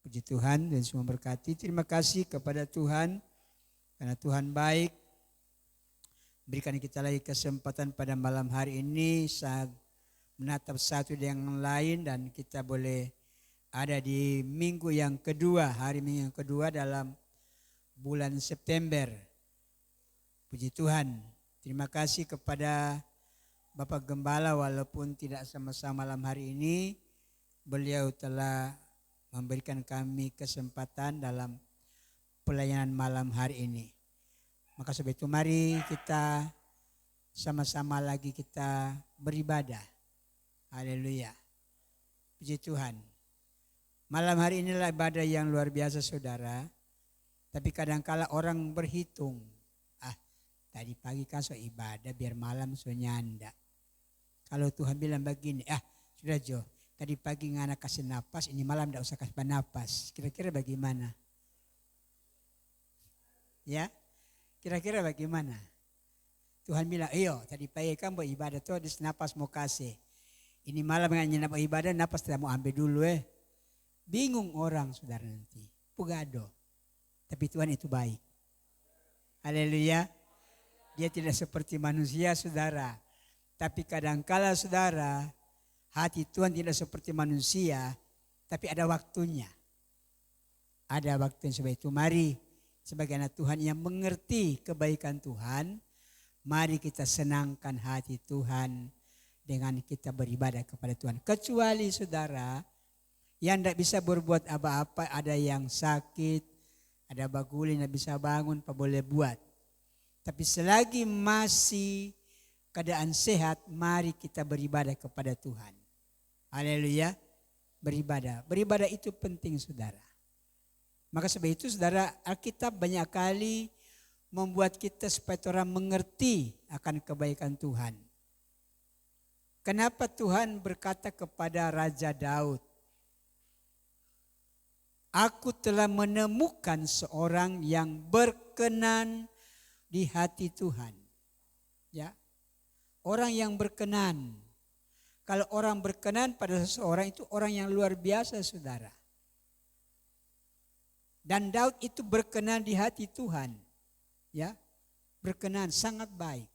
Puji Tuhan dan semua berkati. Terima kasih kepada Tuhan karena Tuhan baik. Berikan kita lagi kesempatan pada malam hari ini saat menatap satu dengan lain dan kita boleh ada di minggu yang kedua, hari minggu yang kedua dalam bulan September. Puji Tuhan. Terima kasih kepada Bapak Gembala walaupun tidak sama-sama malam hari ini, beliau telah memberikan kami kesempatan dalam pelayanan malam hari ini. Maka sebab itu mari kita sama-sama lagi kita beribadah. Haleluya. Puji Tuhan. Malam hari inilah ibadah yang luar biasa saudara. Tapi kadangkala orang berhitung. Tadi pagi kan so ibadah biar malam so nyanda. Kalau Tuhan bilang begini, sudah Jo. Tadi pagi ngana kasih napas, ini malam tidak usah kasih napas. Kira-kira bagaimana? Ya, kira-kira bagaimana? Tuhan bilang, iyo tadi pagi kan mau ibadah tuh dis napas mau kasih. Ini malam ngana mau ibadah, napas tidak mau ambil dulu Bingung orang saudara nanti. Pugado. Tapi Tuhan itu baik. Haleluya. Dia tidak seperti manusia saudara. Tapi kadangkala saudara, hati Tuhan tidak seperti manusia, tapi ada waktunya. Ada waktunya. Sebab itu mari sebagai anak Tuhan yang mengerti kebaikan Tuhan, mari kita senangkan hati Tuhan dengan kita beribadah kepada Tuhan. Kecuali saudara yang tidak bisa berbuat apa-apa, ada yang sakit, ada baguli tidak bisa bangun, apa boleh buat. Tapi selagi masih keadaan sehat, mari kita beribadah kepada Tuhan. Haleluya. Beribadah. Beribadah itu penting saudara. Maka sebab itu saudara, Alkitab banyak kali membuat kita supaya orang mengerti akan kebaikan Tuhan. Kenapa Tuhan berkata kepada Raja Daud, aku telah menemukan seorang yang berkenan di hati Tuhan. Ya. Orang yang berkenan. Kalau orang berkenan pada seseorang itu orang yang luar biasa saudara. Dan Daud itu berkenan di hati Tuhan. Ya, berkenan, sangat baik.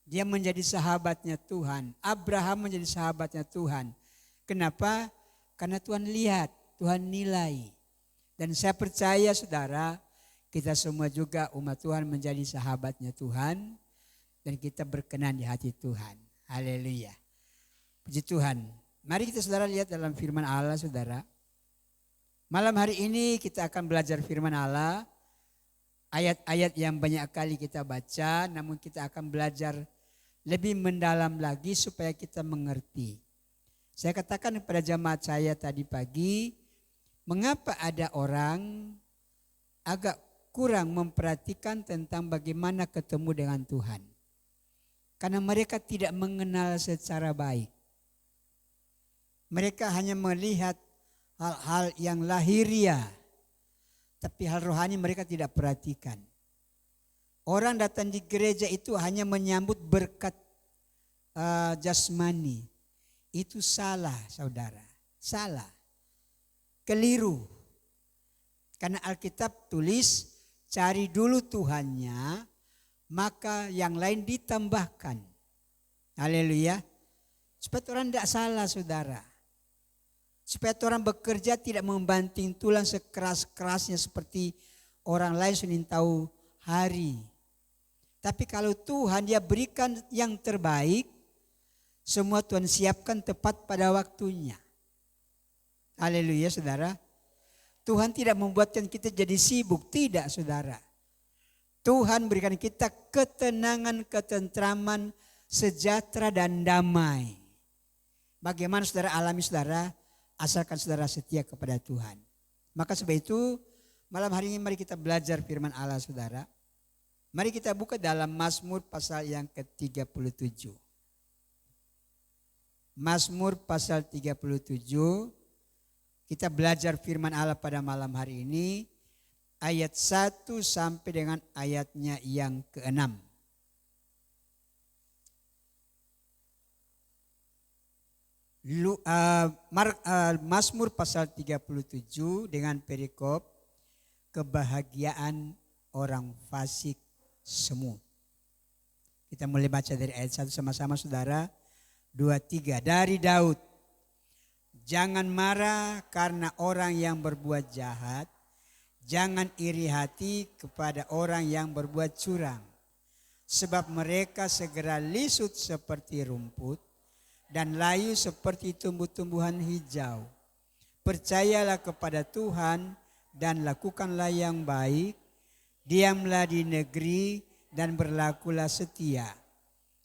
Dia menjadi sahabatnya Tuhan. Abraham menjadi sahabatnya Tuhan. Kenapa? Karena Tuhan lihat, Tuhan nilai. Dan saya percaya saudara, kita semua juga umat Tuhan menjadi sahabatnya Tuhan. Dan kita berkenan di hati Tuhan. Haleluya. Puji Tuhan. Mari kita saudara lihat dalam firman Allah saudara. Malam hari ini kita akan belajar firman Allah. Ayat-ayat yang banyak kali kita baca. Namun kita akan belajar lebih mendalam lagi supaya kita mengerti. Saya katakan kepada jemaat saya tadi pagi. Mengapa ada orang agak kurang memperhatikan tentang bagaimana ketemu dengan Tuhan. Karena mereka tidak mengenal secara baik. Mereka hanya melihat hal-hal yang lahiriah. Tapi hal rohani mereka tidak perhatikan. Orang datang di gereja itu hanya menyambut berkat jasmani. Itu salah saudara. Salah. Keliru. Karena Alkitab tulis cari dulu Tuhannya. Maka yang lain ditambahkan. Haleluya. Supaya orang tidak salah saudara. Supaya orang bekerja tidak membanting tulang sekeras-kerasnya seperti orang lain sudah tahu hari. Tapi kalau Tuhan dia berikan yang terbaik. Semua Tuhan siapkan tepat pada waktunya. Haleluya saudara. Tuhan tidak membuatkan kita jadi sibuk. Tidak saudara. Tuhan berikan kita ketenangan, ketentraman, sejahtera dan damai. Bagaimana saudara alami saudara, asalkan saudara setia kepada Tuhan. Maka sebab itu malam hari ini mari kita belajar firman Allah saudara. Mari kita buka dalam Mazmur pasal yang ke-37. Mazmur pasal 37. Kita belajar firman Allah pada malam hari ini. Ayat 1 sampai dengan ayatnya yang ke-6. Mazmur pasal 37 dengan perikop kebahagiaan orang fasik semu. Kita mulai baca dari ayat 1 sama-sama saudara. 2, 3 dari Daud. Jangan marah karena orang yang berbuat jahat. Jangan iri hati kepada orang yang berbuat curang. Sebab mereka segera lisut seperti rumput dan layu seperti tumbuh-tumbuhan hijau. Percayalah kepada Tuhan dan lakukanlah yang baik. Diamlah di negeri dan berlakulah setia.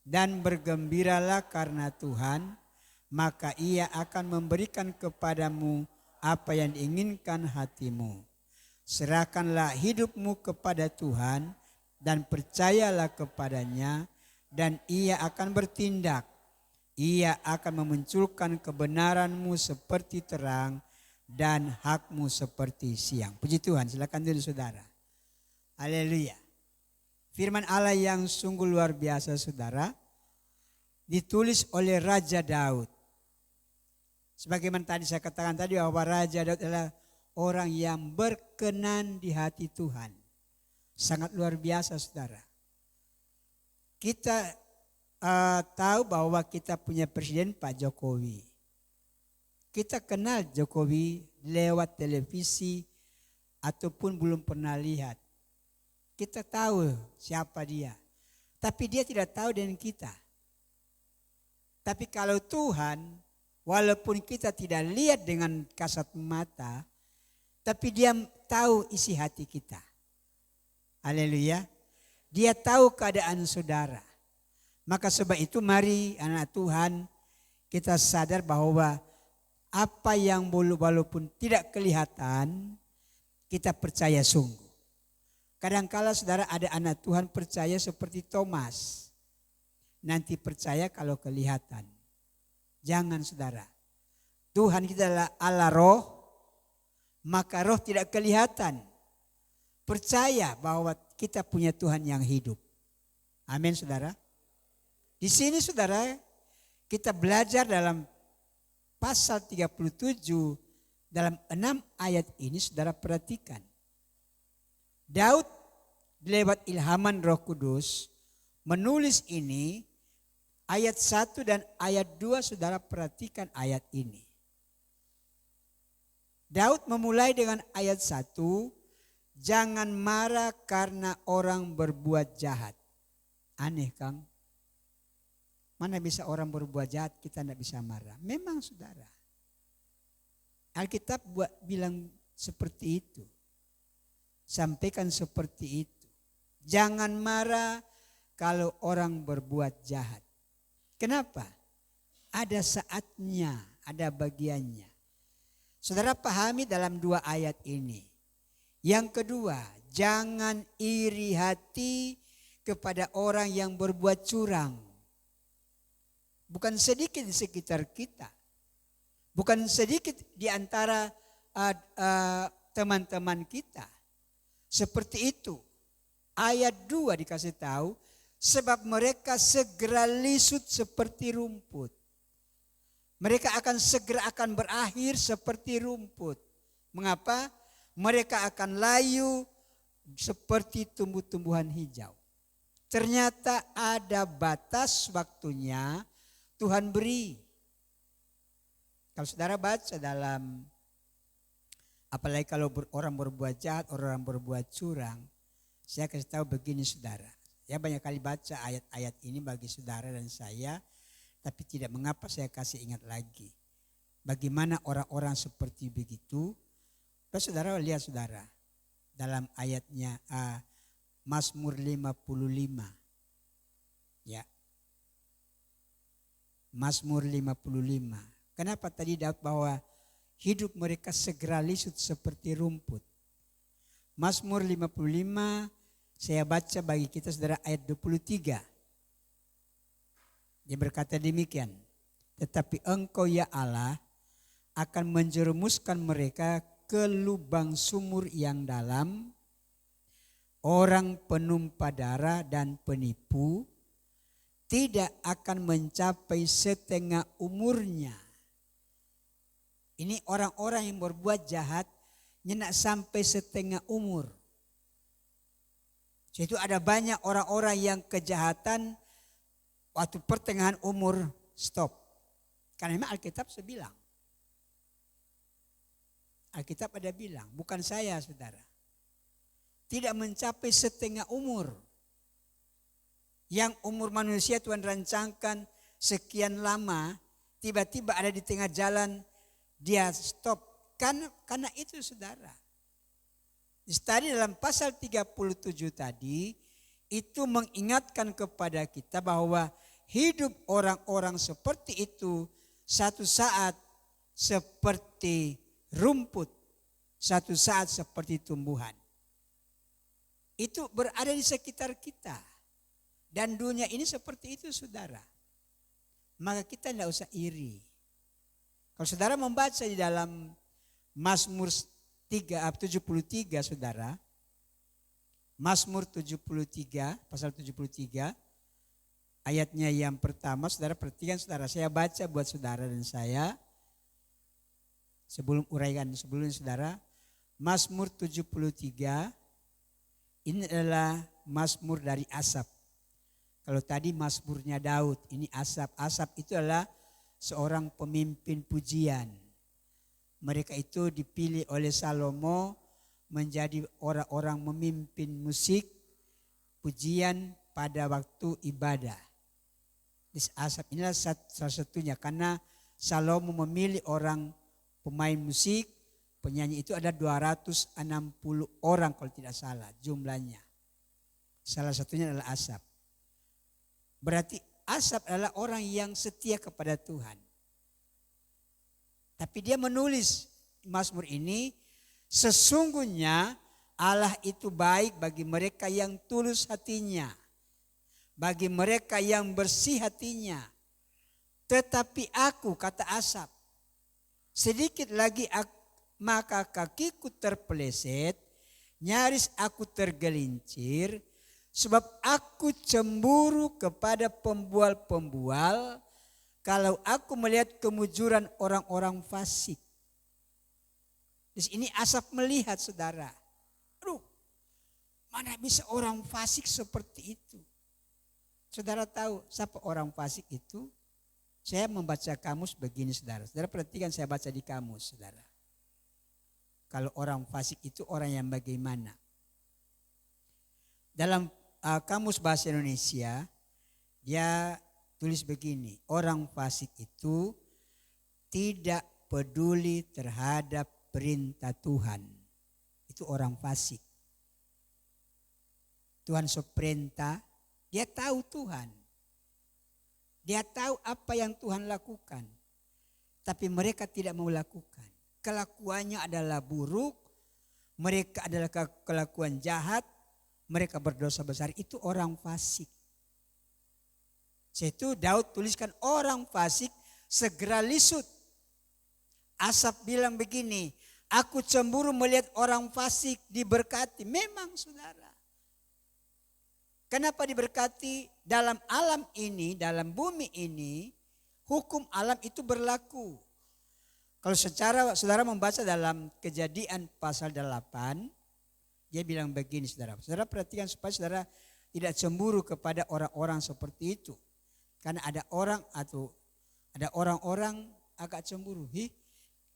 Dan bergembiralah karena Tuhan, maka Ia akan memberikan kepadamu apa yang diinginkan hatimu. Serahkanlah hidupmu kepada Tuhan dan percayalah kepadanya, dan Ia akan bertindak. Ia akan memunculkan kebenaranmu seperti terang dan hakmu seperti siang. Puji Tuhan, silakan dulu saudara. Haleluya. Firman Allah yang sungguh luar biasa saudara, ditulis oleh Raja Daud. Sebagaimana tadi saya katakan tadi bahwa Raja Daud adalah orang yang berkenan di hati Tuhan. Sangat luar biasa saudara. Kita tahu bahwa kita punya presiden Pak Jokowi. Kita kenal Jokowi lewat televisi ataupun belum pernah lihat. Kita tahu siapa dia. Tapi dia tidak tahu dengan kita. Tapi kalau Tuhan, walaupun kita tidak lihat dengan kasat mata, tapi dia tahu isi hati kita. Haleluya. Dia tahu keadaan saudara. Maka sebab itu mari anak Tuhan kita sadar bahwa apa yang walaupun tidak kelihatan kita percaya sungguh. Kadangkala saudara ada anak Tuhan percaya seperti Thomas. Nanti percaya kalau kelihatan. Jangan saudara. Tuhan kita adalah Allah roh, maka roh tidak kelihatan. Percaya bahwa kita punya Tuhan yang hidup. Amin saudara. Di sini saudara kita belajar dalam pasal 37 dalam 6 ayat ini saudara perhatikan. Daud lewat ilhaman Roh Kudus menulis ini ayat 1 dan ayat 2 saudara perhatikan ayat ini. Daud memulai dengan ayat 1, jangan marah karena orang berbuat jahat. Aneh Kang. Mana bisa orang berbuat jahat kita tidak bisa marah. Memang saudara. Alkitab bilang seperti itu. Sampaikan seperti itu. Jangan marah kalau orang berbuat jahat. Kenapa? Ada saatnya, ada bagiannya. Saudara pahami dalam 2 ayat ini. Yang kedua, jangan iri hati kepada orang yang berbuat curang. Bukan sedikit di sekitar kita. Bukan sedikit di antara teman-teman kita. Seperti itu. Ayat 2 dikasih tahu. Sebab mereka segera lisut seperti rumput. Mereka segera akan berakhir seperti rumput. Mengapa? Mereka akan layu seperti tumbuh-tumbuhan hijau. Ternyata ada batas waktunya Tuhan beri. Kalau saudara baca dalam, apalagi kalau orang berbuat jahat, orang berbuat curang, saya kasih tahu begini saudara. Saya banyak kali baca ayat-ayat ini bagi saudara dan saya, tapi tidak mengapa saya kasih ingat lagi. Bagaimana orang-orang seperti begitu. Terus saudara lihat saudara, dalam ayatnya Mazmur 55. Ya. Mazmur 55. Kenapa tadi Daud bahwa hidup mereka segera lisut seperti rumput. Mazmur 55 saya baca bagi kita saudara ayat 23. Dia berkata demikian. Tetapi engkau ya Allah akan menjerumuskan mereka ke lubang sumur yang dalam. Orang penumpah darah dan penipu tidak akan mencapai setengah umurnya. Ini orang-orang yang berbuat jahat nyenak sampai setengah umur. Jadi ada banyak orang-orang yang kejahatan waktu pertengahan umur stop. Karena memang Alkitab sebilang. Alkitab ada bilang, bukan saya saudara. Tidak mencapai setengah umur. Yang umur manusia Tuhan rancangkan sekian lama, tiba-tiba ada di tengah jalan, dia stop. Karena itu saudara. Tadi dalam pasal 37 tadi, itu mengingatkan kepada kita bahwa hidup orang-orang seperti itu satu saat seperti rumput, satu saat seperti tumbuhan. Itu berada di sekitar kita. Dan dunia ini seperti itu saudara. Maka kita tidak usah iri. Kalau saudara membaca di dalam Mazmur 73 saudara. Mazmur 73, pasal 73. Ayatnya yang pertama, saudara perhatikan saudara. Saya baca buat saudara dan saya. Sebelum uraikan sebelumnya saudara. Mazmur 73. Ini adalah Mazmur dari Asaf. Kalau tadi Mazmurnya Daud, ini Asaf. Asaf itu adalah seorang pemimpin pujian. Mereka itu dipilih oleh Salomo menjadi orang-orang memimpin musik pujian pada waktu ibadah. Asaf inilah salah satunya karena Salomo memilih orang pemain musik, penyanyi itu ada 260 orang kalau tidak salah jumlahnya. Salah satunya adalah Asaf. Berarti Asaf adalah orang yang setia kepada Tuhan. Tapi dia menulis Mazmur ini, sesungguhnya Allah itu baik bagi mereka yang tulus hatinya. Bagi mereka yang bersih hatinya. Tetapi aku, kata Asaf, sedikit lagi maka kakiku terpeleset, nyaris aku tergelincir, sebab aku cemburu kepada pembual-pembual, kalau aku melihat kemujuran orang-orang fasik. Di sini Asaf melihat saudara. Aduh, mana bisa orang fasik seperti itu. Saudara tahu siapa orang fasik itu? Saya membaca kamus begini saudara. Saudara perhatikan saya baca di kamus saudara. Kalau orang fasik itu orang yang bagaimana? Dalam kamus bahasa Indonesia, dia tulis begini, orang fasik itu tidak peduli terhadap perintah Tuhan. Itu orang fasik. Tuhan seperintah, dia tahu Tuhan. Dia tahu apa yang Tuhan lakukan. Tapi mereka tidak mau lakukan. Kelakuannya adalah buruk, mereka adalah kelakuan jahat, mereka berdosa besar. Itu orang fasik. Itu Daud tuliskan orang fasik segera lisut. Asaf bilang begini, aku cemburu melihat orang fasik diberkati. Memang saudara. Kenapa diberkati? Dalam alam ini, dalam bumi ini, hukum alam itu berlaku. Kalau secara saudara membaca dalam Kejadian pasal 8, dia bilang begini saudara. Saudara perhatikan supaya saudara tidak cemburu kepada orang-orang seperti itu. Karena ada orang-orang agak cemburu.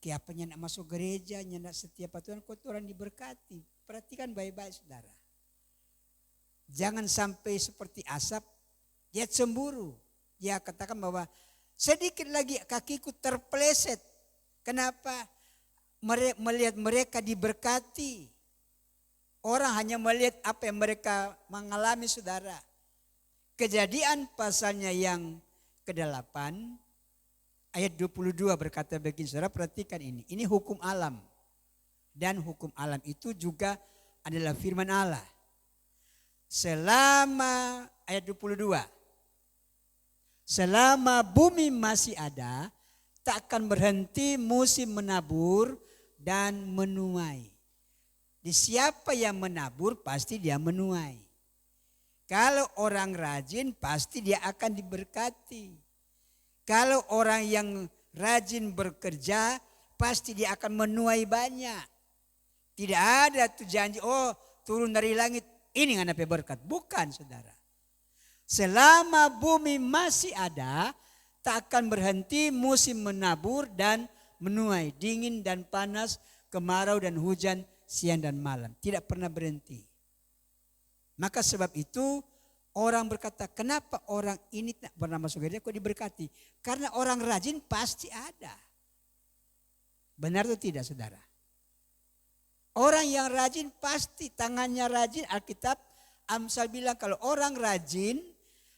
Kiapanya nak masuk gereja, nak setiap Tuhan kok orang diberkati. Perhatikan baik-baik saudara. Jangan sampai seperti Asaf, dia cemburu. Dia katakan bahwa sedikit lagi kakiku terpeleset. Kenapa? Melihat mereka diberkati. Orang hanya melihat apa yang mereka mengalami saudara. Kejadian pasalnya yang ke-8 ayat 22 berkata begini, saudara perhatikan ini. Ini hukum alam. Dan hukum alam itu juga adalah firman Allah. Selama ayat 22. Selama bumi masih ada, tak akan berhenti musim menabur dan menuai. Di siapa yang menabur pasti dia menuai. Kalau orang rajin pasti dia akan diberkati. Kalau orang yang rajin bekerja pasti dia akan menuai banyak. Tidak ada tuh janji, oh turun dari langit, ini ngana pe berkat. Bukan saudara. Selama bumi masih ada, tak akan berhenti musim menabur dan menuai. Dingin dan panas, kemarau dan hujan, siang dan malam. Tidak pernah berhenti. Maka sebab itu orang berkata, kenapa orang ini tak pernah masuk gereja kok diberkati? Karena orang rajin pasti ada. Benar atau tidak saudara? Orang yang rajin pasti tangannya rajin. Alkitab Amsal bilang kalau orang rajin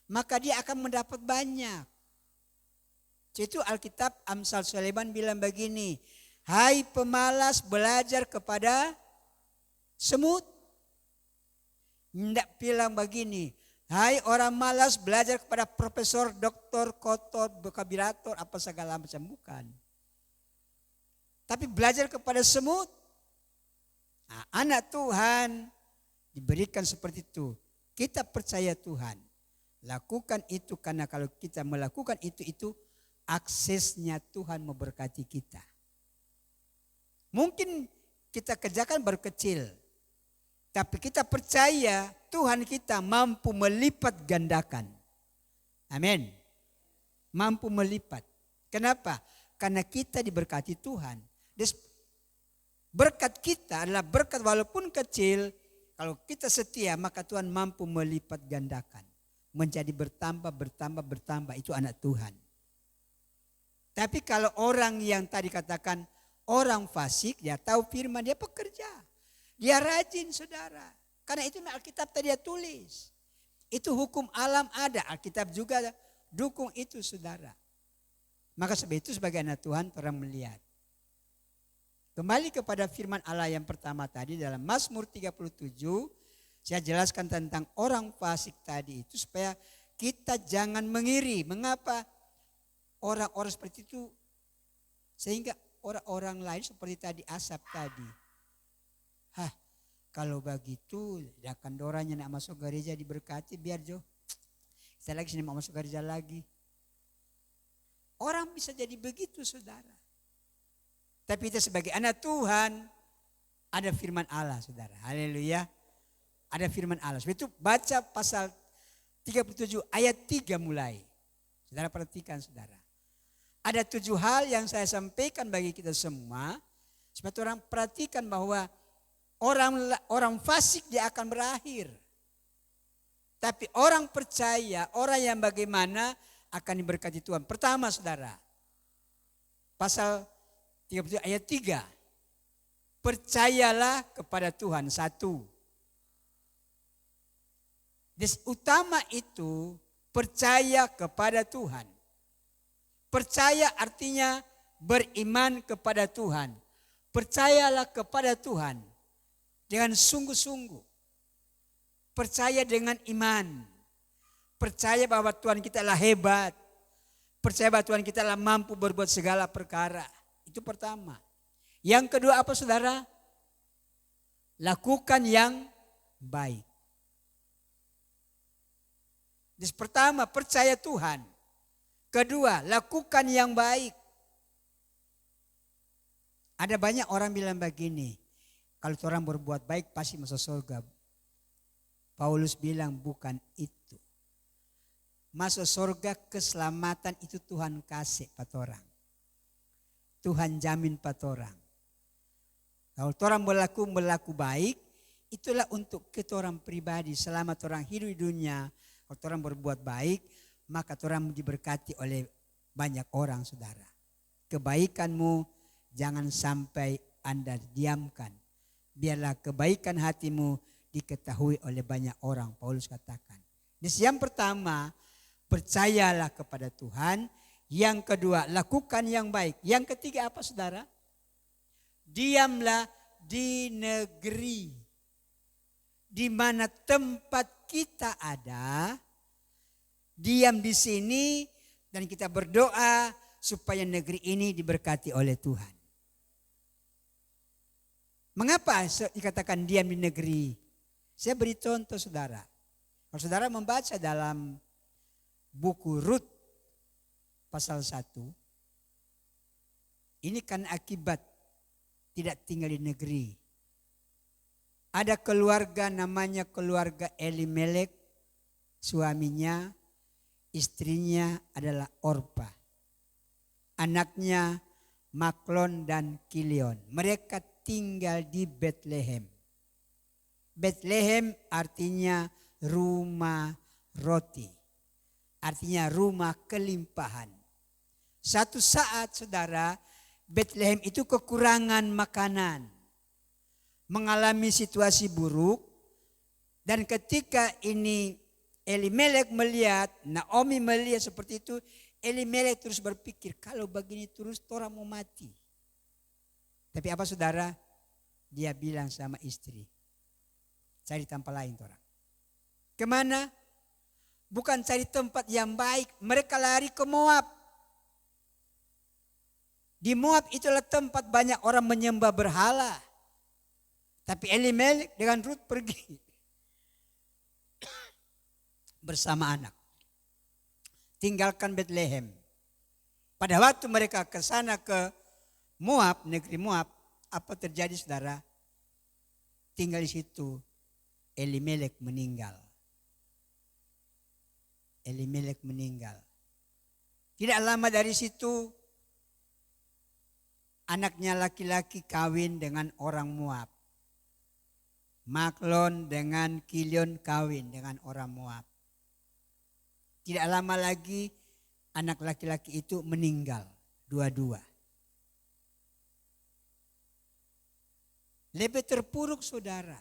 maka dia akan mendapat banyak. Itu Alkitab Amsal Sulaiman bilang begini. Hai pemalas belajar kepada semut. Tidak bilang begini. Hai orang malas belajar kepada profesor, doktor, kotor, vocabulator, apa segala macam. Bukan. Tapi belajar kepada semut. Nah, anak Tuhan diberikan seperti itu. Kita percaya Tuhan. Lakukan itu karena kalau kita melakukan itu aksesnya Tuhan memberkati kita. Mungkin kita kerjakan baru kecil. Tapi kita percaya Tuhan kita mampu melipat gandakan. Amin. Mampu melipat. Kenapa? Karena kita diberkati Tuhan. Berkat kita adalah berkat walaupun kecil. Kalau kita setia maka Tuhan mampu melipat gandakan. Menjadi bertambah. Itu anak Tuhan. Tapi kalau orang yang tadi katakan orang fasik. Dia tahu firman, dia pekerja. Dia rajin saudara. Karena itu Alkitab tadi dia tulis. Itu hukum alam ada. Alkitab juga dukung itu saudara. Maka sebab itu sebagai anak Tuhan orang melihat. Kembali kepada firman Allah yang pertama tadi dalam Mazmur 37. Saya jelaskan tentang orang fasik tadi itu supaya kita jangan mengiri. Mengapa orang-orang seperti itu sehingga orang-orang lain seperti tadi Asap tadi. Kalau begitu akan doranya nak masuk gereja diberkati biar jo. Saya lagi sini mau masuk gereja lagi. Orang bisa jadi begitu saudara. Tapi kita sebagai anak Tuhan ada firman Allah saudara. Haleluya. Ada firman Allah. Sebab itu baca pasal 37 ayat 3 mulai. Saudara perhatikan saudara. Ada 7 hal yang saya sampaikan bagi kita semua. Supaya orang perhatikan bahwa orang fasik dia akan berakhir. Tapi orang percaya, orang yang bagaimana akan diberkati Tuhan. Pertama saudara. Pasal 37 ayat 3. Percayalah kepada Tuhan. 1. Utama itu percaya kepada Tuhan. Percaya artinya beriman kepada Tuhan. Percayalah kepada Tuhan dengan sungguh-sungguh. Percaya dengan iman. Percaya bahwa Tuhan kita adalah hebat. Percaya bahwa Tuhan kita adalah mampu berbuat segala perkara. Itu pertama. Yang kedua apa saudara? Lakukan yang baik. Jadi pertama percaya Tuhan. Kedua lakukan yang baik. Ada banyak orang bilang begini. Kalau orang berbuat baik pasti masuk surga. Paulus bilang bukan itu. Masuk surga keselamatan itu Tuhan kasih pada orang. Tuhan jamin pada orang. Kalau orang berlaku baik, itulah untuk kita orang pribadi. Selama orang hidup di dunia, kalau orang berbuat baik, maka orang diberkati oleh banyak orang saudara. Kebaikanmu jangan sampai Anda diamkan. Biarlah kebaikan hatimu diketahui oleh banyak orang. Paulus katakan. Jadi yang pertama, percayalah kepada Tuhan. Yang kedua, lakukan yang baik. Yang ketiga apa saudara? Diamlah di negeri di mana tempat kita ada. Diam di sini dan kita berdoa supaya negeri ini diberkati oleh Tuhan. Mengapa dikatakan diam di negeri? Saya beri contoh saudara. Kalau saudara membaca dalam buku Rut pasal 1. Ini kan akibat tidak tinggal di negeri. Ada keluarga namanya keluarga Elimelek, suaminya, istrinya adalah Orpa. Anaknya Maklon dan Kilion. Mereka tinggal di Bethlehem. Bethlehem artinya rumah roti. Artinya rumah kelimpahan. Satu saat saudara, Bethlehem itu kekurangan makanan. Mengalami situasi buruk. Dan ketika ini Elimelek melihat, Naomi melihat seperti itu, Elimelek terus berpikir, kalau begini terus orang mau mati. Tapi apa saudara? Dia bilang sama istri, cari tempat lain orang. Kemana? Bukan cari tempat yang baik, mereka lari ke Moab. Di Moab itulah tempat banyak orang menyembah berhala. Tapi Elimelek dengan Rut pergi bersama anak. Tinggalkan Bethlehem. Pada waktu mereka ke sana ke Moab, negeri Moab, apa terjadi saudara? Tinggal di situ, Elimelek meninggal. Elimelek meninggal. Tidak lama dari situ, anaknya laki-laki kawin dengan orang Moab. Maklon dengan Kilion kawin dengan orang Moab. Tidak lama lagi anak laki-laki itu meninggal dua-dua. Lebih terpuruk saudara.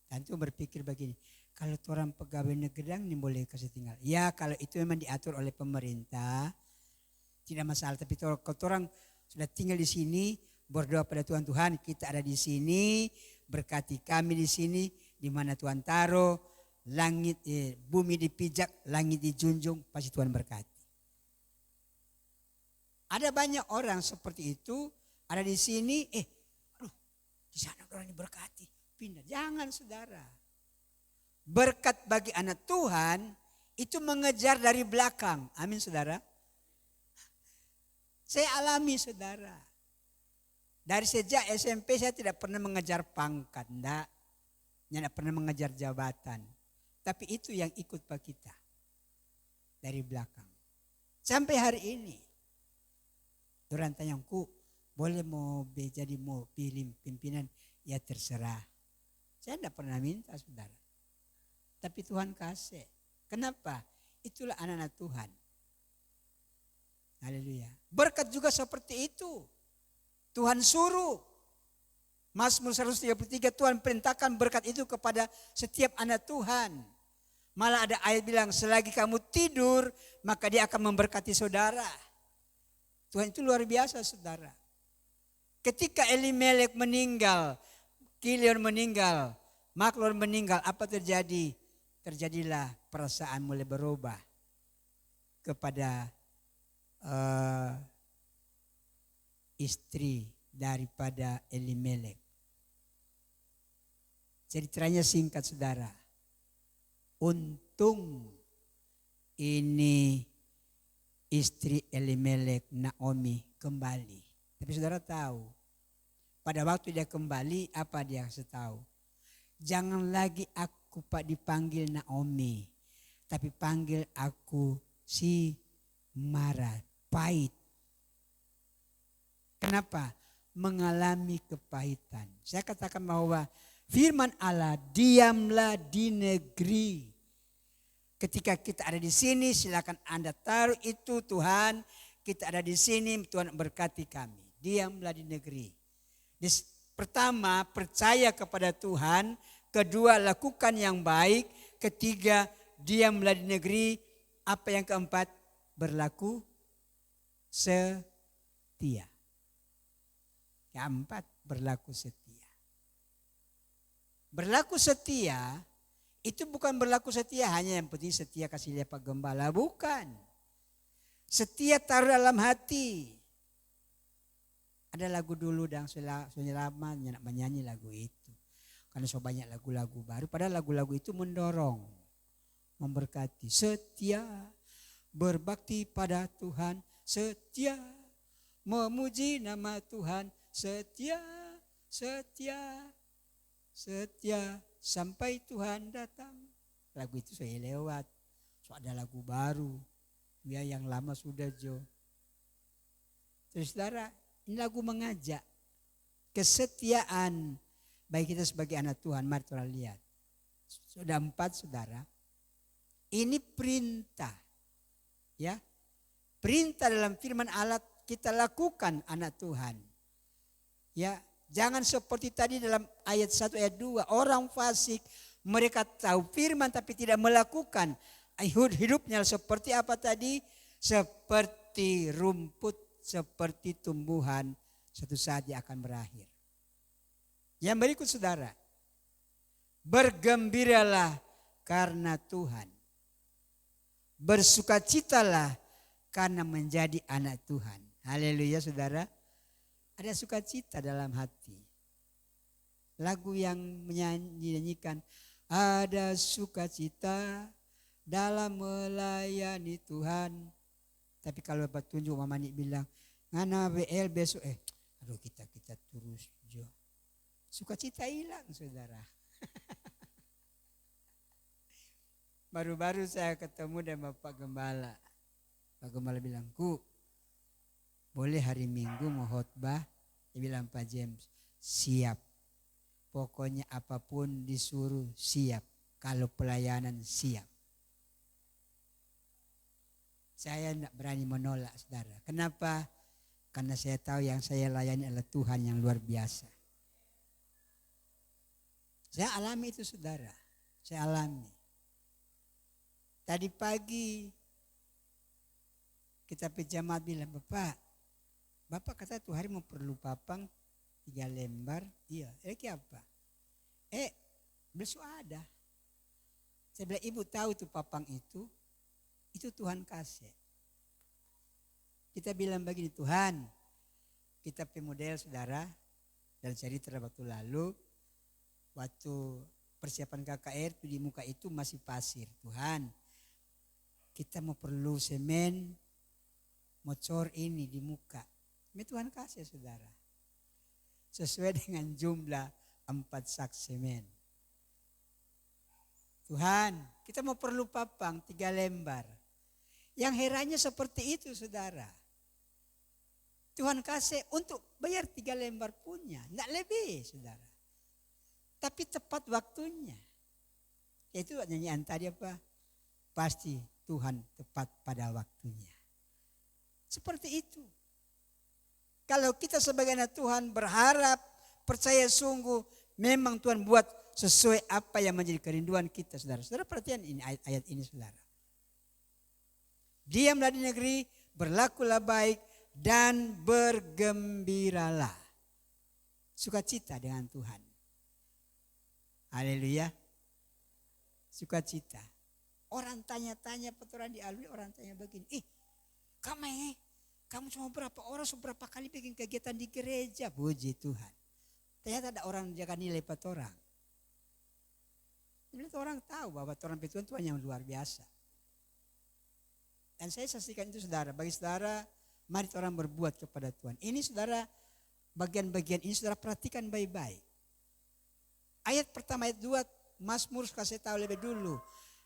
Tentu berpikir begini, kalau orang pegawai negeri ini boleh kasih tinggal. Ya kalau itu memang diatur oleh pemerintah, tidak masalah. Tapi kalau orang sudah tinggal di sini, berdoa pada Tuhan, Tuhan kita ada di sini, berkati kami di sini, di mana Tuhan taruh, langit, bumi dipijak, langit dijunjung, pasti Tuhan berkati. Ada banyak orang seperti itu, ada di sini, di sana orang diberkati, pindah. Jangan saudara. Berkat bagi anak Tuhan itu mengejar dari belakang. Amin saudara. Saya alami saudara. Dari sejak SMP saya tidak pernah mengejar pangkat. Tidak pernah mengejar jabatan. Tapi itu yang ikut Pak kita. Dari belakang. Sampai hari ini. Orang tanyangku, boleh mau jadi mau pilih pimpinan? Ya terserah. Saya tidak pernah minta saudara. Tapi Tuhan kasih. Kenapa? Itulah anak-anak Tuhan. Haleluya. Berkat juga seperti itu. Tuhan suruh. Mazmur 133 Tuhan perintahkan berkat itu kepada setiap anak Tuhan. Malah ada ayat bilang selagi kamu tidur maka dia akan memberkati saudara. Tuhan itu luar biasa saudara. Ketika Elimelek meninggal, Kilion meninggal, Maklon meninggal, apa terjadi? Terjadilah perasaan mulai berubah kepada istri daripada Elimelek. Ceritanya singkat saudara. Untung ini istri Elimelek, Naomi kembali. Tapi saudara tahu, pada waktu dia kembali apa dia kasih tahu? Jangan lagi aku Pak dipanggil Naomi, tapi panggil aku si Mara, pahit. Kenapa? Mengalami kepahitan. Saya katakan bahwa firman Allah, diamlah di negeri. Ketika kita ada di sini, silakan Anda taruh itu Tuhan. Kita ada di sini, Tuhan berkati kami. Diamlah di negeri. Pertama, percaya kepada Tuhan. Kedua, lakukan yang baik. Ketiga, diamlah di negeri. Apa yang keempat? Berlaku setia. Keempat, berlaku setia. Berlaku setia itu bukan berlaku setia hanya yang penting setia kasih lihat Pak Gembala. Bukan. Setia taruh dalam hati. Ada lagu dulu dan sudah lama menyanyi lagu itu. Karena so banyak lagu-lagu baru. Padahal lagu-lagu itu mendorong. Memberkati. Setia. Berbakti pada Tuhan. Setia. memuji nama Tuhan. Setia, setia, setia sampai Tuhan datang. Lagu itu saya lewat. So ada lagu baru. Ya yang lama sudah Jo. Terus saudara, ini lagu mengajak kesetiaan bagi kita sebagai anak Tuhan. Mari kita lihat. Sudah 4 saudara. Ini perintah. Ya. Perintah dalam firman Allah kita lakukan anak Tuhan. Ya, jangan seperti tadi dalam ayat 1 ayat 2. Orang fasik mereka tahu firman tapi tidak melakukan. Hidupnya seperti apa tadi? Seperti rumput, seperti tumbuhan. Suatu saat dia akan berakhir. Yang berikut saudara. Bergembiralah karena Tuhan. Bersukacitalah karena menjadi anak Tuhan. Haleluya saudara. Ada sukacita dalam hati. Lagu yang menyanyikan. Ada sukacita dalam melayani Tuhan. Tapi kalau Bapak tunjuk Mama Nik bilang. Ngana BL besok. Aduh kita terus Jo. Sukacita hilang saudara. Baru-baru saya ketemu dengan Bapak Gembala. Pak Gembala bilang, Ku, boleh hari Minggu mau khotbah? Dia bilang, Pak James, siap. Pokoknya apapun disuruh siap. Kalau pelayanan siap. Saya tidak berani menolak saudara. Kenapa? Karena saya tahu yang saya layani adalah Tuhan yang luar biasa. Saya alami itu saudara. Saya alami. Tadi pagi kita pejamaat bilang, Bapak kata tuh hari mau perlu papang 3 lembar. Iya, apa? Besok ada. Saya bilang, Ibu tahu tuh papang itu Tuhan kasih. Kita bilang begini, Tuhan, kita pemodel saudara, dan cerita waktu lalu, waktu persiapan KKR itu di muka itu masih pasir. Tuhan, kita mau perlu semen, mau cor ini di muka. Ini Tuhan kasih saudara. Sesuai dengan jumlah 4 sak semen. Tuhan, kita mau perlu papang 3 lembar. Yang herannya seperti itu saudara. Tuhan kasih untuk bayar 3 lembar punya. Tidak lebih saudara. Tapi tepat waktunya. Itu nyanyian tadi apa? Pasti Tuhan tepat pada waktunya. Seperti itu. Kalau kita sebagai anak Tuhan berharap, percaya sungguh, memang Tuhan buat sesuai apa yang menjadi kerinduan kita saudara. Saudara perhatian ini ayat ini saudara. Diamlah di negeri, berlakulah baik dan bergembiralah. Sukacita dengan Tuhan. Haleluya. Sukacita. Orang tanya-tanya petoran di Alwi, orang tanya begini. Kamu cuma berapa orang, seberapa kali bikin kegiatan di gereja. Puji Tuhan. Ternyata ada orang jaga nilai petoran. Orang tahu bahwa petoran Tuhan yang luar biasa. Dan saya saksikan itu saudara. Bagi saudara, mari orang berbuat kepada Tuhan. Ini saudara, bagian-bagian ini saudara perhatikan baik-baik. Ayat pertama, ayat 2, Mazmur kasih tahu lebih dulu.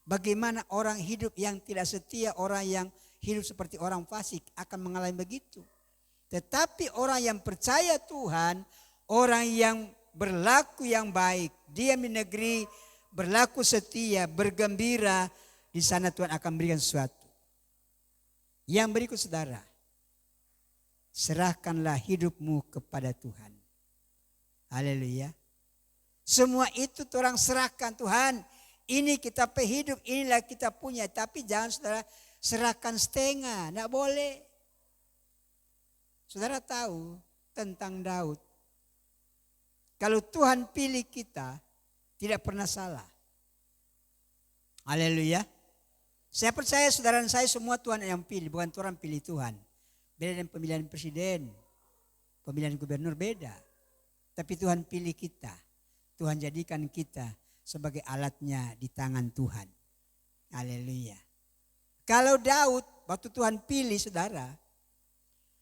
Bagaimana orang hidup yang tidak setia, orang yang hidup seperti orang fasik akan mengalami begitu. Tetapi orang yang percaya Tuhan, orang yang berlaku yang baik, diam di negeri, berlaku setia, bergembira, di sana Tuhan akan berikan sesuatu. Yang berikut saudara, serahkanlah hidupmu kepada Tuhan. Haleluya. Semua itu orang serahkan Tuhan. Ini kita hidup, inilah kita punya. Tapi jangan saudara serahkan setengah, tidak boleh. Saudara tahu tentang Daud. Kalau Tuhan pilih kita, tidak pernah salah. Haleluya. Saya percaya saudara dan saya semua Tuhan yang pilih, bukan Tuhan pilih Tuhan. Beda dengan pemilihan presiden, pemilihan gubernur beda. Tapi Tuhan pilih kita. Tuhan jadikan kita sebagai alatnya di tangan Tuhan. Haleluya. Kalau Daud waktu Tuhan pilih saudara,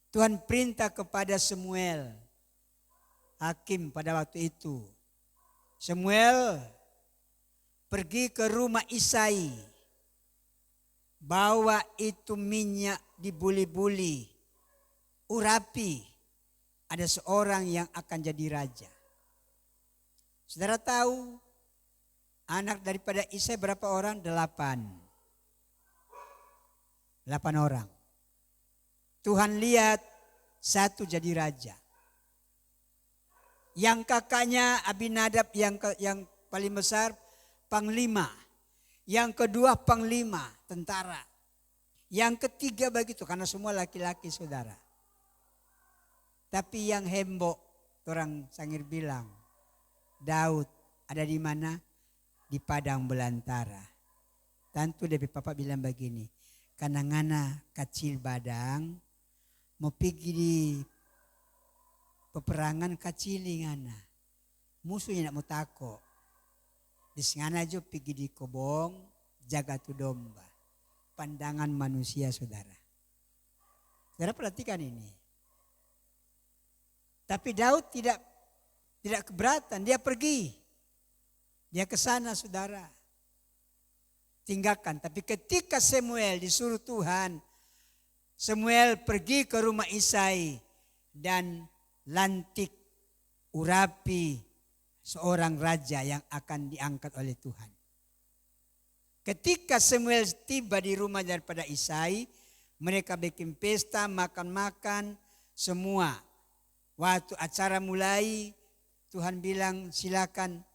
Tuhan perintah kepada Samuel, hakim pada waktu itu. Samuel pergi ke rumah Isai, bawa itu minyak dibuli-buli, urapi, ada seorang yang akan jadi raja. Saudara tahu anak daripada Isai berapa orang? 8 orang. Tuhan lihat satu jadi raja. Yang kakaknya Abinadab yang paling besar panglima. Yang kedua panglima tentara. Yang ketiga begitu karena semua laki-laki saudara. Tapi yang hembok orang Sangir bilang, Daud ada di mana? Di padang belantara. Tentu dari papa bilang begini, karena ngana kecil badang mau pergi di peperangan kecil ngana. Musuhnya nak mau tako. Di ngana jo pergi di kobong jaga tu domba. Pandangan manusia saudara. Saudara perhatikan ini. Tapi Daud tidak keberatan, dia pergi. Dia ke sana saudara. Tinggalkan, tapi ketika Samuel disuruh Tuhan, Samuel pergi ke rumah Isai dan lantik urapi seorang raja yang akan diangkat oleh Tuhan. Ketika Samuel tiba di rumah daripada Isai, mereka bikin pesta, makan-makan semua. Waktu acara mulai, Tuhan bilang silakan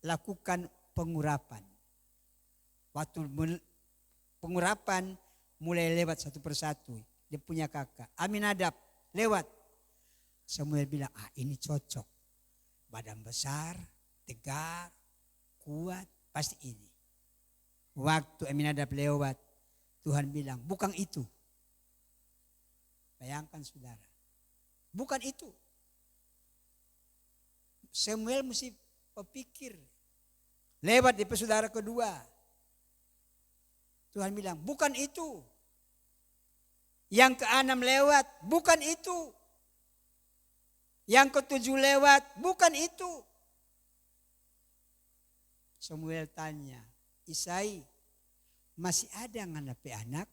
lakukan pengurapan. Waktu pengurapan mulai lewat satu persatu. Dia punya kakak, Aminadab lewat. Samuel bilang, ini cocok. Badan besar, tegar, kuat, pasti ini. Waktu Aminadab lewat, Tuhan bilang, bukan itu. Bayangkan saudara. Bukan itu. Samuel mesti berpikir. Lewat di saudara kedua. Tuhan bilang, bukan itu. Yang ke-6 lewat, bukan itu. Yang ke-7 lewat, bukan itu. Samuel tanya, Isai, masih ada nganapi anak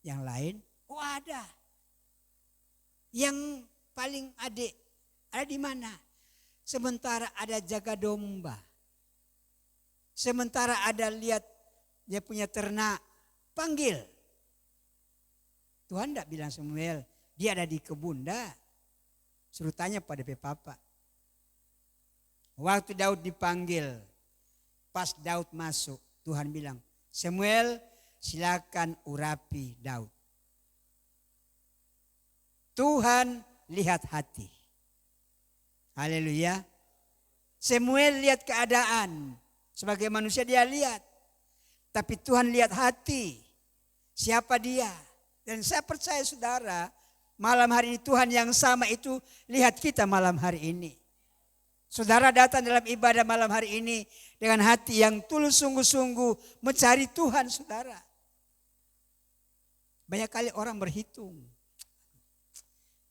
yang lain? Oh ada. Yang paling adik, ada di mana? Sementara ada jaga domba. Sementara ada lihat dia punya ternak, panggil. Tuhan tidak bilang Samuel, dia ada di kebun, dah. Suruh tanya pada papa. Waktu Daud dipanggil, pas Daud masuk, Tuhan bilang, Samuel silakan urapi Daud. Tuhan lihat hati. Haleluya. Samuel lihat keadaan. Sebagai manusia dia lihat. Tapi Tuhan lihat hati. Siapa dia? Dan saya percaya saudara, malam hari ini Tuhan yang sama itu lihat kita malam hari ini. Saudara datang dalam ibadah malam hari ini dengan hati yang tulus sungguh-sungguh mencari Tuhan saudara. Banyak kali orang berhitung.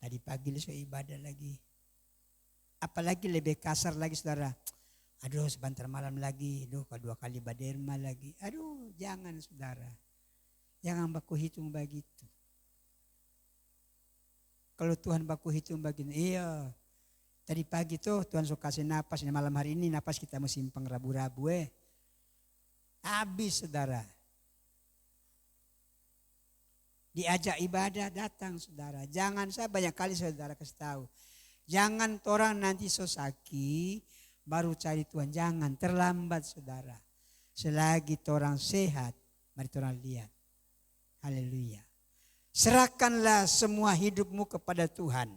Tadi pagi saya ibadah lagi. Apalagi lebih kasar lagi saudara. Aduh sebentar malam lagi. Aduh 2 kali baderma lagi. Aduh jangan saudara. Jangan baku hitung begitu. Kalau Tuhan baku hitung begitu. Iya. Tadi pagi tuh Tuhan suka kasih napas. Malam hari ini napas kita mau simpang rabu-rabu Habis saudara. Diajak ibadah datang saudara. Jangan, saya banyak kali saudara kasih tahu. Jangan orang nanti sosaki baru cari Tuhan. Jangan, terlambat saudara. Selagi orang sehat, mari orang lihat. Haleluya. Serahkanlah semua hidupmu kepada Tuhan.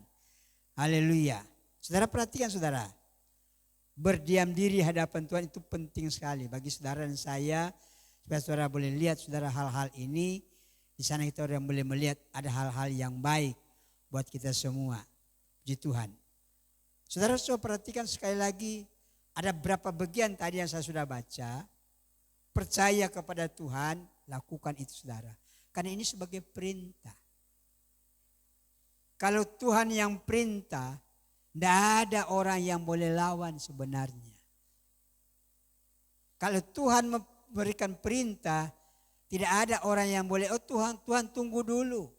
Haleluya. Saudara perhatikan saudara. Berdiam diri hadapan Tuhan itu penting sekali bagi saudara dan saya. Supaya saudara boleh lihat saudara hal-hal ini. Di sana kita orang boleh melihat ada hal-hal yang baik buat kita semua. Puji Tuhan. Saudara perhatikan sekali lagi. Ada berapa bagian tadi yang saya sudah baca. Percaya kepada Tuhan, lakukan itu saudara. Karena ini sebagai perintah. Kalau Tuhan yang perintah, tidak ada orang yang boleh lawan sebenarnya. Kalau Tuhan memberikan perintah, tidak ada orang yang boleh, oh Tuhan tunggu dulu.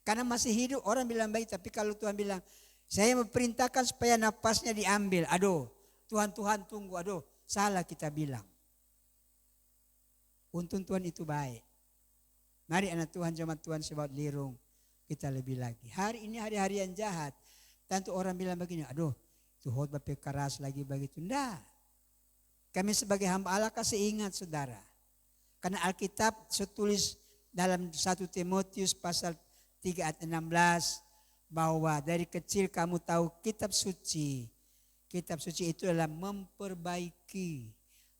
Karena masih hidup orang bilang baik, tapi kalau Tuhan bilang, saya memerintahkan supaya napasnya diambil. Aduh, Tuhan tunggu, aduh salah kita bilang. Untung Tuhan itu baik. Mari anak Tuhan, jemaat Tuhan sebab lirung kita lebih lagi. Hari ini hari-hari yang jahat. Tentu orang bilang begini, aduh itu khotbah keras lagi begitu. Enggak. Kami sebagai hamba Allah kasih ingat saudara. Karena Alkitab setulis dalam 1 Timotius pasal 3 ayat 16. Bahwa dari kecil kamu tahu kitab suci. Kitab suci itu adalah memperbaiki,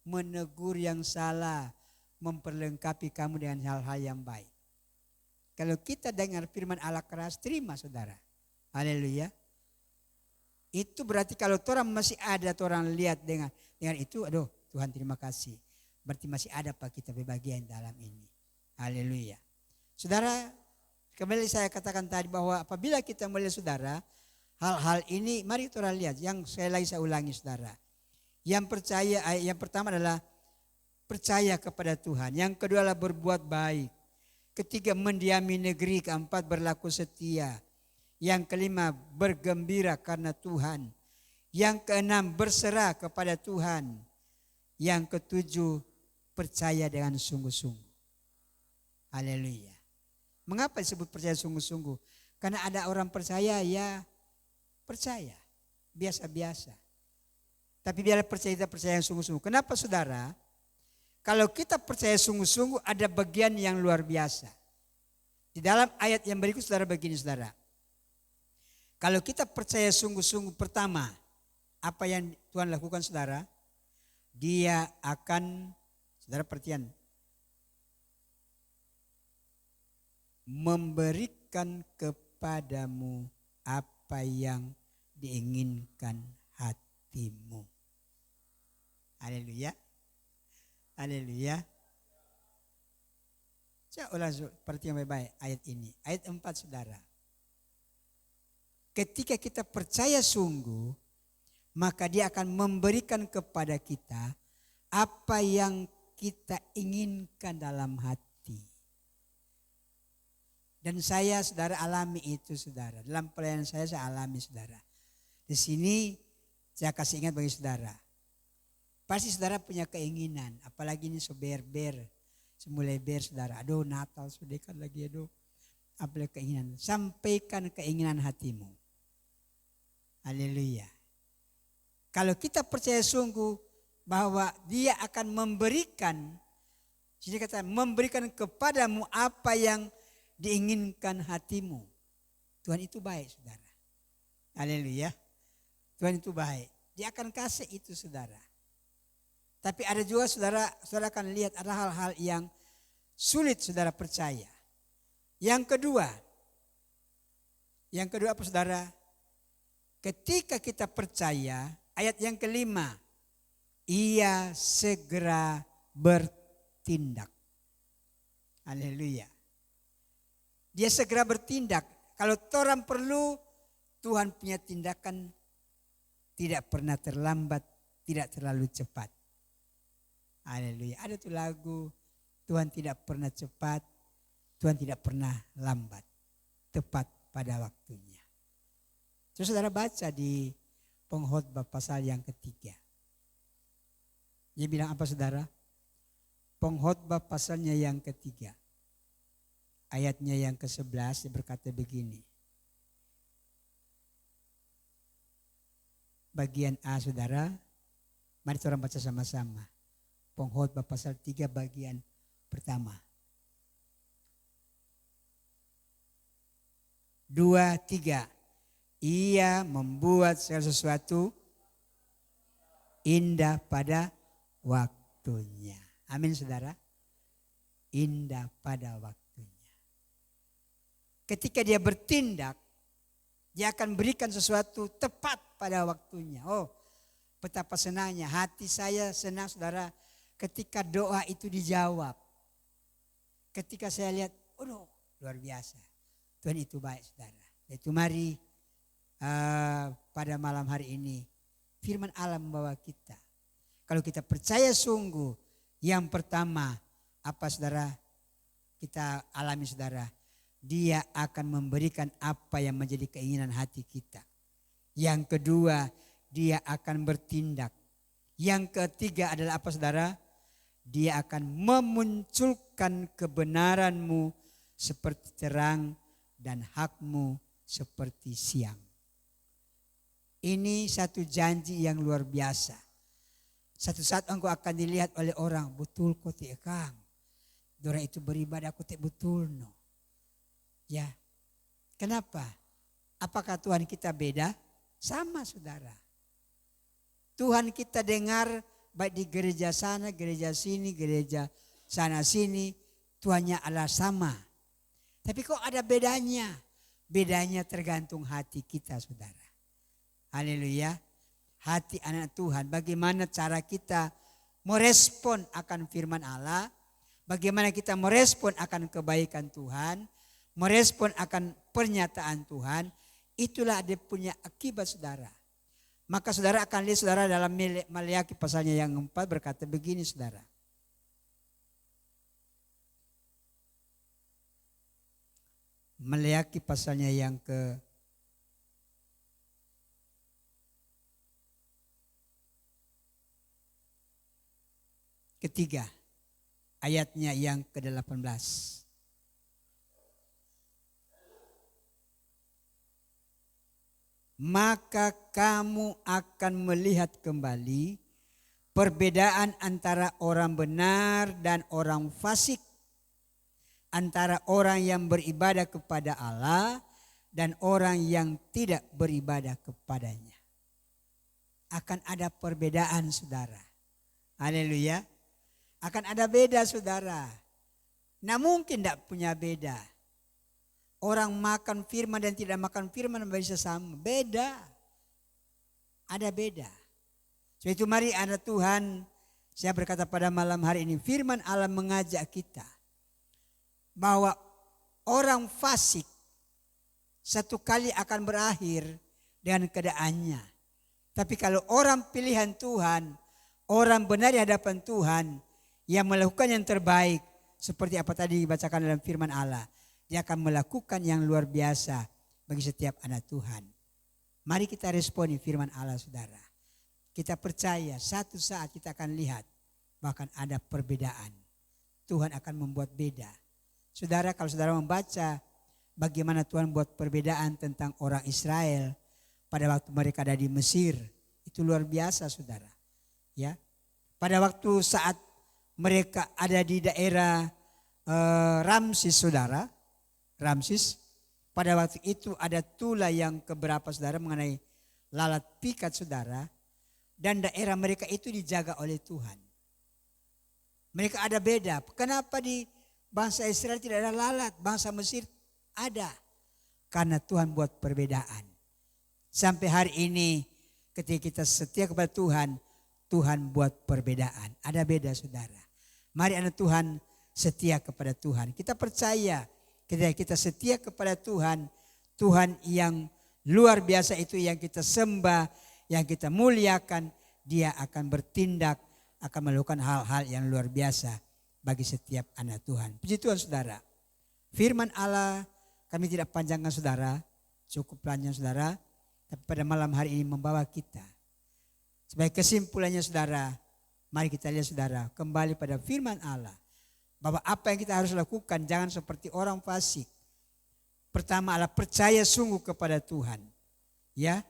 menegur yang salah, memperlengkapi kamu dengan hal-hal yang baik. Kalau kita dengar firman Allah keras, terima saudara. Haleluya. Itu berarti kalau orang masih ada, orang lihat dengan itu, aduh Tuhan terima kasih. Berarti masih ada Pak kita berbagian dalam ini. Haleluya. Saudara, kembali saya katakan tadi bahwa apabila kita melihat saudara, hal-hal ini mari kita lihat. Yang saya ulangi saudara. Yang pertama adalah percaya kepada Tuhan. Yang kedua adalah berbuat baik. Ketiga mendiami negeri. Keempat berlaku setia. Yang kelima bergembira karena Tuhan. Yang keenam berserah kepada Tuhan. Yang ketujuh percaya dengan sungguh-sungguh. Haleluya. Mengapa disebut percaya sungguh-sungguh? Karena ada orang percaya ya percaya. Biasa-biasa. Tapi biarlah percaya yang sungguh-sungguh. Kenapa saudara? Kalau kita percaya sungguh-sungguh ada bagian yang luar biasa. Di dalam ayat yang berikut saudara begini saudara. Kalau kita percaya sungguh-sungguh pertama. Apa yang Tuhan lakukan saudara? Dia akan, saudara perhatian. Memberikan kepadamu apa yang diinginkan hatimu. Haleluya. Haleluya. Saya ulang perhatian baik-baik ayat ini. Ayat 4 saudara. Ketika kita percaya sungguh, maka dia akan memberikan kepada kita apa yang kita inginkan dalam hati. Dan saya saudara alami itu saudara. Dalam pelayanan saya alami saudara. Di sini saya kasih ingat bagi saudara. Pasti saudara punya keinginan. Apalagi ini seber-ber. Semulai ber saudara. Aduh Natal sudah kan lagi aduh. Apalagi keinginan. Sampaikan keinginan hatimu. Haleluya. Kalau kita percaya sungguh bahwa dia akan memberikan. Jadi kata memberikan kepadamu apa yang diinginkan hatimu. Tuhan itu baik saudara. Haleluya. Tuhan itu baik. Dia akan kasih itu saudara. Tapi ada juga saudara akan lihat ada hal-hal yang sulit saudara percaya. Yang kedua apa saudara? Ketika kita percaya, ayat yang kelima, ia segera bertindak. Haleluya. Dia segera bertindak. Kalau orang perlu, Tuhan punya tindakan tidak pernah terlambat, tidak terlalu cepat. Haleluya. Ada tuh lagu, Tuhan tidak pernah cepat, Tuhan tidak pernah lambat. Tepat pada waktunya. Terus saudara baca di Pengkhotbah pasal yang ketiga. Dia bilang apa saudara? Pengkhotbah pasalnya yang ketiga. Ayatnya yang ke-11 dia berkata begini. Bagian A saudara. Mari kita baca sama-sama. Pengkhotbah pasal 3 bagian pertama. 2, 3. Ia membuat segala sesuatu indah pada waktunya. Amin saudara. Indah pada waktunya. Ketika dia bertindak, dia akan berikan sesuatu tepat pada waktunya. Oh, betapa senangnya. Hati saya senang saudara ketika doa itu dijawab. Ketika saya lihat, oh luar biasa. Tuhan itu baik saudara. Itu mari pada malam hari ini firman Allah membawa kita. Kalau kita percaya sungguh, yang pertama apa saudara kita alami saudara? Dia akan memberikan apa yang menjadi keinginan hati kita. Yang kedua, dia akan bertindak. Yang ketiga adalah apa saudara? Dia akan memunculkan kebenaranmu seperti terang dan hakmu seperti siang. Ini satu janji yang luar biasa. Satu saat engkau akan dilihat oleh orang, betul kok ti Kang. Dora itu beribadah kok ti betul no. Ya. Kenapa? Apakah Tuhan kita beda? Sama saudara. Tuhan kita dengar baik di gereja sana, gereja sini, gereja sana sini. Tuhannya adalah sama. Tapi kok ada bedanya? Bedanya tergantung hati kita saudara. Haleluya. Hati anak Tuhan. Bagaimana cara kita merespon akan firman Allah. Bagaimana kita merespon akan kebaikan Tuhan. Merespon akan pernyataan Tuhan. Itulah dia punya akibat saudara. Maka saudara akan lihat saudara dalam Maleakhi pasalnya yang 4 berkata begini saudara. Maleakhi pasalnya yang ketiga, ayatnya yang ke-18. Maka kamu akan melihat kembali perbedaan antara orang benar dan orang fasik, antara orang yang beribadah kepada Allah dan orang yang tidak beribadah kepadanya. Akan ada perbedaan saudara. Haleluya. Akan ada beda saudara. Nah mungkin tidak punya beda. Orang makan firman dan tidak makan firman bisa sama. Beda. Ada beda. Sebab itu mari anak Tuhan. Saya berkata pada malam hari ini. Firman Allah mengajak kita. Bahwa orang fasik. Satu kali akan berakhir dengan keadaannya. Tapi kalau orang pilihan Tuhan. Orang benar di hadapan Tuhan. Yang melakukan yang terbaik. Seperti apa tadi dibacakan dalam firman Allah. Dia akan melakukan yang luar biasa bagi setiap anak Tuhan. Mari kita responi firman Allah saudara. Kita percaya satu saat kita akan lihat bahkan ada perbedaan. Tuhan akan membuat beda. Saudara kalau saudara membaca bagaimana Tuhan buat perbedaan tentang orang Israel pada waktu mereka ada di Mesir. Itu luar biasa saudara. Ya, pada waktu saat mereka ada di daerah Ramses saudara. Ramses, pada waktu itu ada tula yang keberapa saudara mengenai lalat pikat saudara. Dan daerah mereka itu dijaga oleh Tuhan. Mereka ada beda. Kenapa di bangsa Israel tidak ada lalat? Bangsa Mesir ada. Karena Tuhan buat perbedaan. Sampai hari ini ketika kita setia kepada Tuhan, Tuhan buat perbedaan. Ada beda saudara. Mari anak Tuhan setia kepada Tuhan. Kita percaya. Ketika kita setia kepada Tuhan, Tuhan yang luar biasa itu yang kita sembah, yang kita muliakan, dia akan bertindak, akan melakukan hal-hal yang luar biasa bagi setiap anak Tuhan. Puji Tuhan saudara. Firman Allah kami tidak panjangkan saudara, cukup panjang saudara, tapi pada malam hari ini membawa kita. Sebagai kesimpulannya saudara, mari kita lihat saudara, kembali pada firman Allah. Bahwa apa yang kita harus lakukan jangan seperti orang fasik. Pertama adalah percaya sungguh kepada Tuhan. Ya,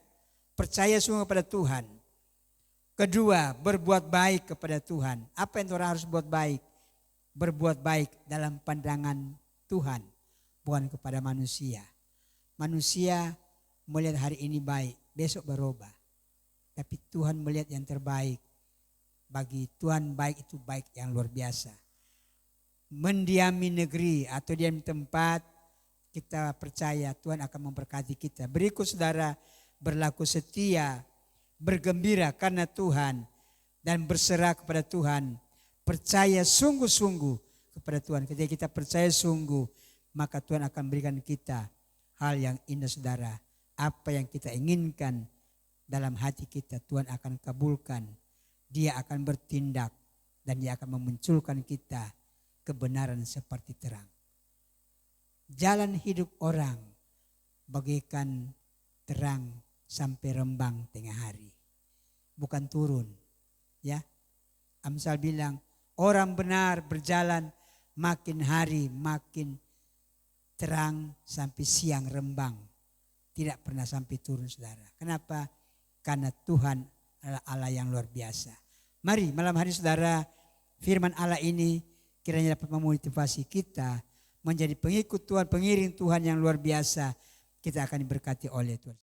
percaya sungguh kepada Tuhan. Kedua, berbuat baik kepada Tuhan. Apa yang orang harus buat baik? Berbuat baik dalam pandangan Tuhan, bukan kepada manusia. Manusia melihat hari ini baik, besok berubah. Tapi Tuhan melihat yang terbaik. Bagi Tuhan baik itu baik yang luar biasa. Mendiami negeri atau diam tempat, kita percaya Tuhan akan memberkati kita. Berikut saudara, berlaku setia, bergembira karena Tuhan, dan berserah kepada Tuhan. Percaya sungguh-sungguh kepada Tuhan. Ketika kita percaya sungguh, maka Tuhan akan berikan kita hal yang indah saudara. Apa yang kita inginkan dalam hati kita Tuhan akan kabulkan. Dia akan bertindak dan dia akan memunculkan kita kebenaran seperti terang. Jalan hidup orang bagaikan terang sampai rembang tengah hari. Bukan turun. Ya. Amsal bilang orang benar berjalan makin hari makin terang sampai siang rembang. Tidak pernah sampai turun saudara. Kenapa? Karena Tuhan adalah Allah yang luar biasa. Mari malam hari saudara, firman Allah ini kiranya dapat memotivasi kita menjadi pengikut Tuhan, pengiring Tuhan yang luar biasa. Kita akan diberkati oleh Tuhan.